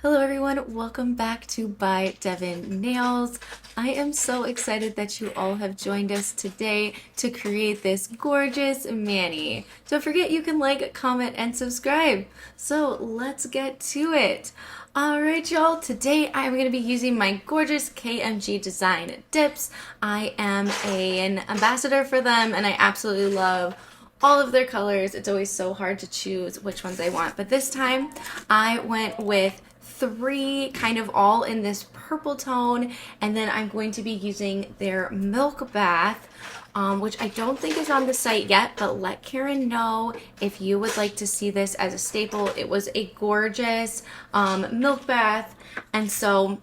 Hello everyone, welcome back to By Devin Nails. I am so excited that you all have joined us today to create this gorgeous mani. Don't forget you can like, comment, and subscribe. So let's get to it. Alright y'all, today I'm going to be using my gorgeous KMG design dips. I am an ambassador for them and I absolutely love all of their colors. It's always so hard to choose which ones I want, but this time I went with three kind of all in this purple tone, and then I'm going to be using their milk bath, which I don't think is on the site yet, but let Karen know if you would like to see this as a staple. It was a gorgeous milk bath, and so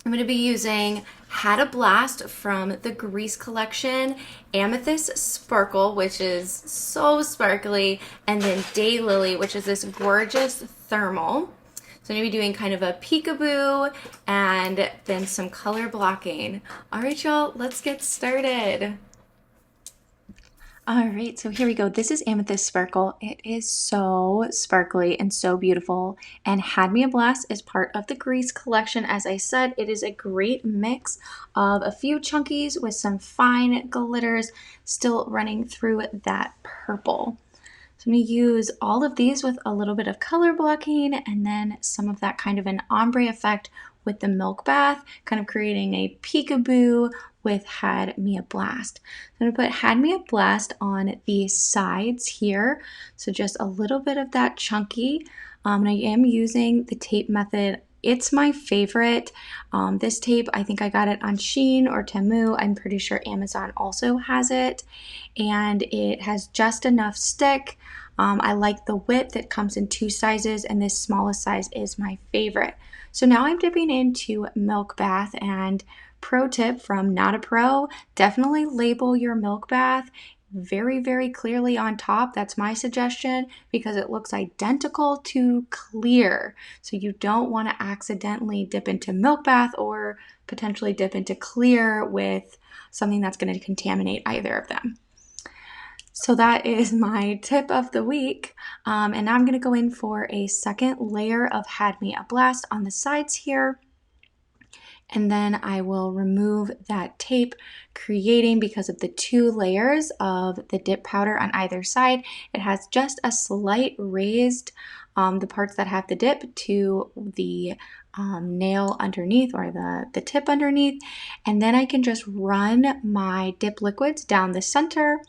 I'm going to be using Had a Blast from the Grease collection, Amethyst Sparkle, which is so sparkly, and then Daylily, which is this gorgeous thermal. So I'm going to be doing kind of a peekaboo and then some color blocking. All right, y'all, let's get started. All right, so here we go. This is Amethyst Sparkle. It is so sparkly and so beautiful. And Had Me a Blast is part of the Grease collection. As I said, it is a great mix of a few chunkies with some fine glitters still running through that purple. So I'm going to use all of these with a little bit of color blocking and then some of that kind of an ombre effect with the milk bath, kind of creating a peekaboo with Had Me a Blast. I'm going to put Had Me a Blast on the sides here. So just a little bit of that chunky. And I am using the tape method. It's my favorite. This tape, I think I got it on Shein or Temu. I'm pretty sure Amazon also has it. And it has just enough stick. I like the width. It comes in two sizes, and this smallest size is my favorite. So now I'm dipping into milk bath, and pro tip from Not a Pro, definitely label your milk bath very, very clearly on top. That's my suggestion because it looks identical to clear. So you don't want to accidentally dip into milk bath or potentially dip into clear with something that's going to contaminate either of them. So that is my tip of the week. And now I'm going to go in for a second layer of Had Me a Blast on the sides here. And then I will remove that tape, creating, because of the two layers of the dip powder on either side, it has just a slight raised, the parts that have the dip to the nail underneath, or the tip underneath. And then I can just run my dip liquids down the center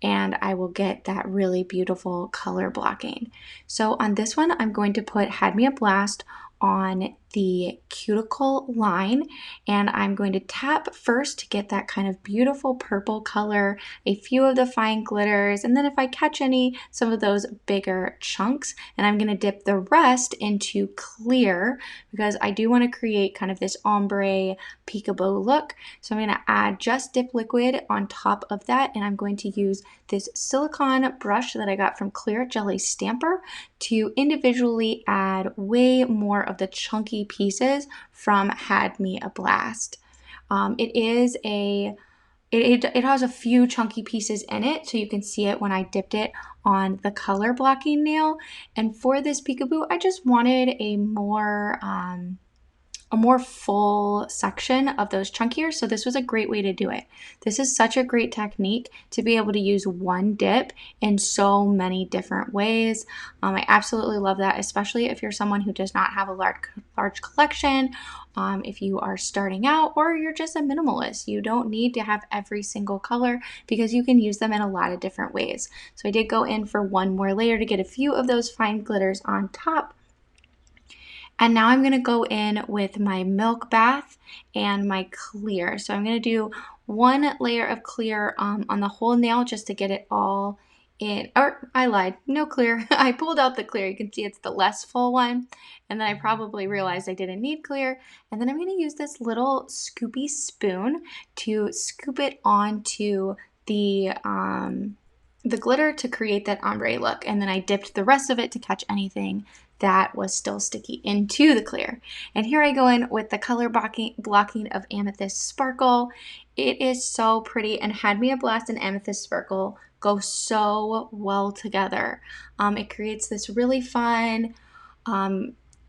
and I will get that really beautiful color blocking. So on this one, I'm going to put Had Me a Blast on the cuticle line, and I'm going to tap first to get that kind of beautiful purple color, a few of the fine glitters, and then if I catch any, some of those bigger chunks, and I'm going to dip the rest into clear because I do want to create kind of this ombre peekaboo look. So I'm going to add just dip liquid on top of that, and I'm going to use this silicone brush that I got from Clear Jelly Stamper to individually add way more of the chunky pieces from Had Me a Blast. It has a few chunky pieces in it, so you can see it when I dipped it on the color blocking nail. And for this peekaboo, I just wanted a more full section of those chunkier, so this was a great way to do it. This is such a great technique to be able to use one dip in so many different ways. I absolutely love that, especially if you're someone who does not have a large collection, if you are starting out, or you're just a minimalist. You don't need to have every single color because you can use them in a lot of different ways. So I did go in for one more layer to get a few of those fine glitters on top. And now I'm going to go in with my milk bath and my clear. So I'm going to do one layer of clear on the whole nail just to get it all in. Or I lied, no clear. I pulled out the clear. You can see it's the less full one. And then I probably realized I didn't need clear. And then I'm going to use this little scoopy spoon to scoop it onto the glitter to create that ombre look. And then I dipped the rest of it to catch anything that was still sticky into the clear. And here I go in with the color blocking of Amethyst Sparkle. It is so pretty, and Had Me a Blast and Amethyst Sparkle go so well together. It creates this really fun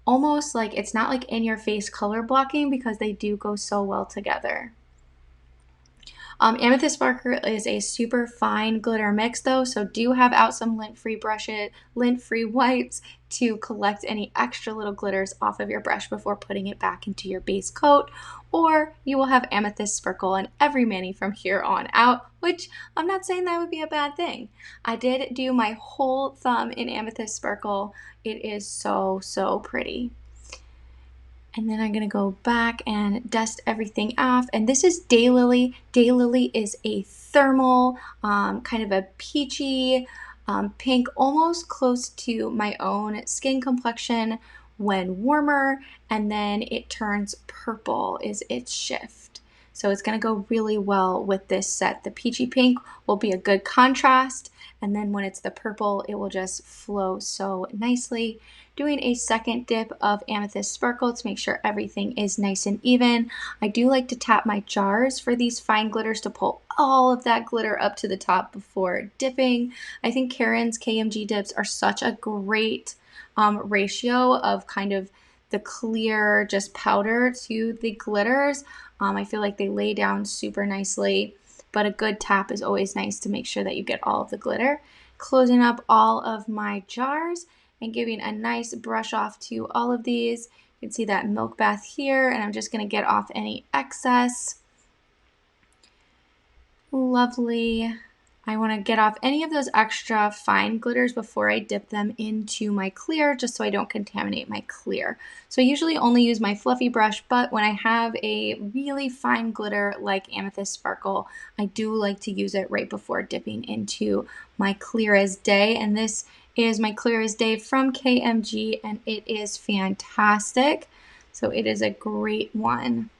almost like it's not like in your face color blocking because they do go so well together. Amethyst Sparkle is a super fine glitter mix though, so do have out some lint-free wipes to collect any extra little glitters off of your brush before putting it back into your base coat, or you will have Amethyst Sparkle on every mani from here on out, which I'm not saying that would be a bad thing. I did do my whole thumb in Amethyst Sparkle. It is so, so pretty. And then I'm gonna go back and dust everything off. And this is Daylily. Daylily is a thermal, kind of a peachy pink, almost close to my own skin complexion when warmer. And then it turns purple is its shift. So it's gonna go really well with this set. The peachy pink will be a good contrast. And then when it's the purple, it will just flow so nicely. Doing a second dip of Amethyst Sparkle to make sure everything is nice and even. I do like to tap my jars for these fine glitters to pull all of that glitter up to the top before dipping. I think Karen's KMG dips are such a great ratio of kind of the clear just powder to the glitters. I feel like they lay down super nicely, but a good tap is always nice to make sure that you get all of the glitter. Closing up all of my jars and giving a nice brush off to all of these. You can see that milk bath here, and I'm just gonna get off any excess. Lovely. I wanna get off any of those extra fine glitters before I dip them into my clear, just so I don't contaminate my clear. So I usually only use my fluffy brush, but when I have a really fine glitter like Amethyst Sparkle, I do like to use it right before dipping into my clear as day. And this is my clear as day from KMG, and it is fantastic. So it is a great one.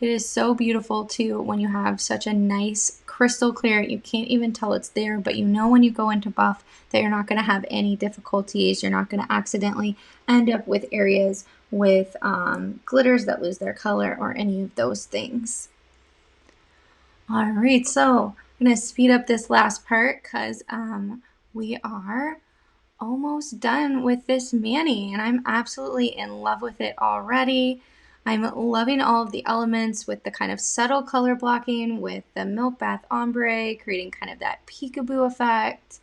It is so beautiful too when you have such a nice crystal clear. You can't even tell it's there, but you know when you go into buff that you're not going to have any difficulties. You're not going to accidentally end up with areas with glitters that lose their color or any of those things. All right, so I'm going to speed up this last part because we are almost done with this mani, and I'm absolutely in love with it already. I'm loving all of the elements with the kind of subtle color blocking with the milk bath ombre, creating kind of that peekaboo effect.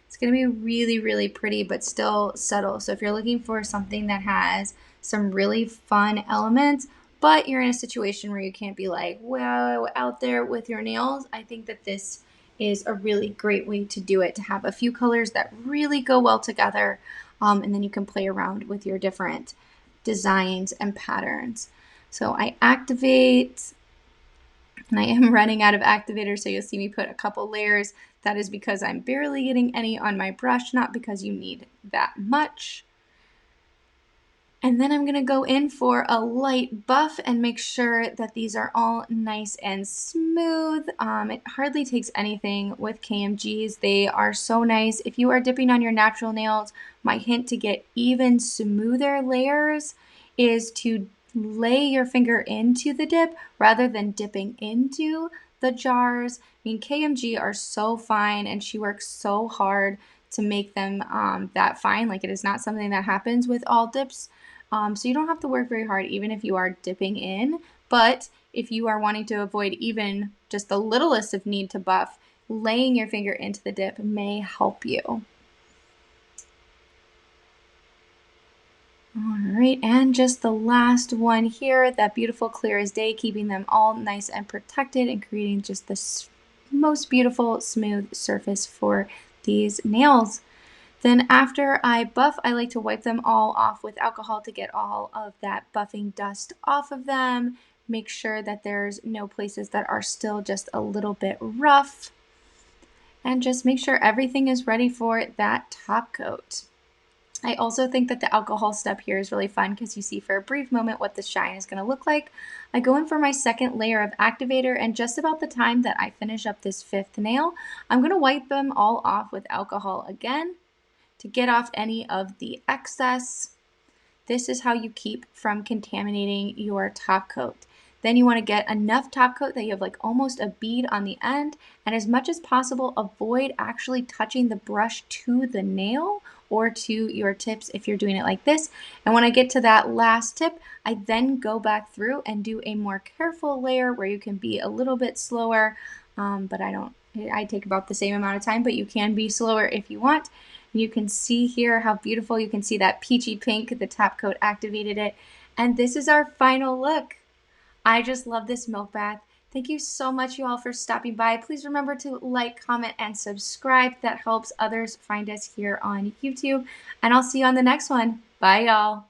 It's going to be really, really pretty, but still subtle. So if you're looking for something that has some really fun elements, but you're in a situation where you can't be like, wow, out there with your nails, I think that this is a really great way to do it, to have a few colors that really go well together, and then you can play around with your different designs and patterns. So I activate, and I am running out of activator, so you'll see me put a couple layers. That is because I'm barely getting any on my brush, not because you need that much. And then I'm going to go in for a light buff and make sure that these are all nice and smooth. It hardly takes anything with KMGs. They are so nice. If you are dipping on your natural nails, my hint to get even smoother layers is to lay your finger into the dip rather than dipping into the jars. I mean, KMG are so fine, and she works so hard to make them that fine. Like, it is not something that happens with all dips. So you don't have to work very hard even if you are dipping in, but if you are wanting to avoid even just the littlest of need to buff, laying your finger into the dip may help you. All right, and just the last one here, that beautiful clear as day, keeping them all nice and protected and creating just the most beautiful smooth surface for these nails. Then after I buff, I like to wipe them all off with alcohol to get all of that buffing dust off of them. Make sure that there's no places that are still just a little bit rough. And just make sure everything is ready for that top coat. I also think that the alcohol step here is really fun because you see for a brief moment what the shine is going to look like. I go in for my second layer of activator, and just about the time that I finish up this fifth nail, I'm going to wipe them all off with alcohol again to get off any of the excess. This is how you keep from contaminating your top coat. Then you want to get enough top coat that you have like almost a bead on the end, and as much as possible avoid actually touching the brush to the nail or to your tips if you're doing it like this. And when I get to that last tip, I then go back through and do a more careful layer where you can be a little bit slower, but I take about the same amount of time, but you can be slower if you want. You can see here how beautiful. You can see that peachy pink, the top coat activated it. And this is our final look. I just love this milk bath. Thank you so much, you all, for stopping by. Please remember to like, comment, and subscribe. That helps others find us here on YouTube. And I'll see you on the next one. Bye, y'all.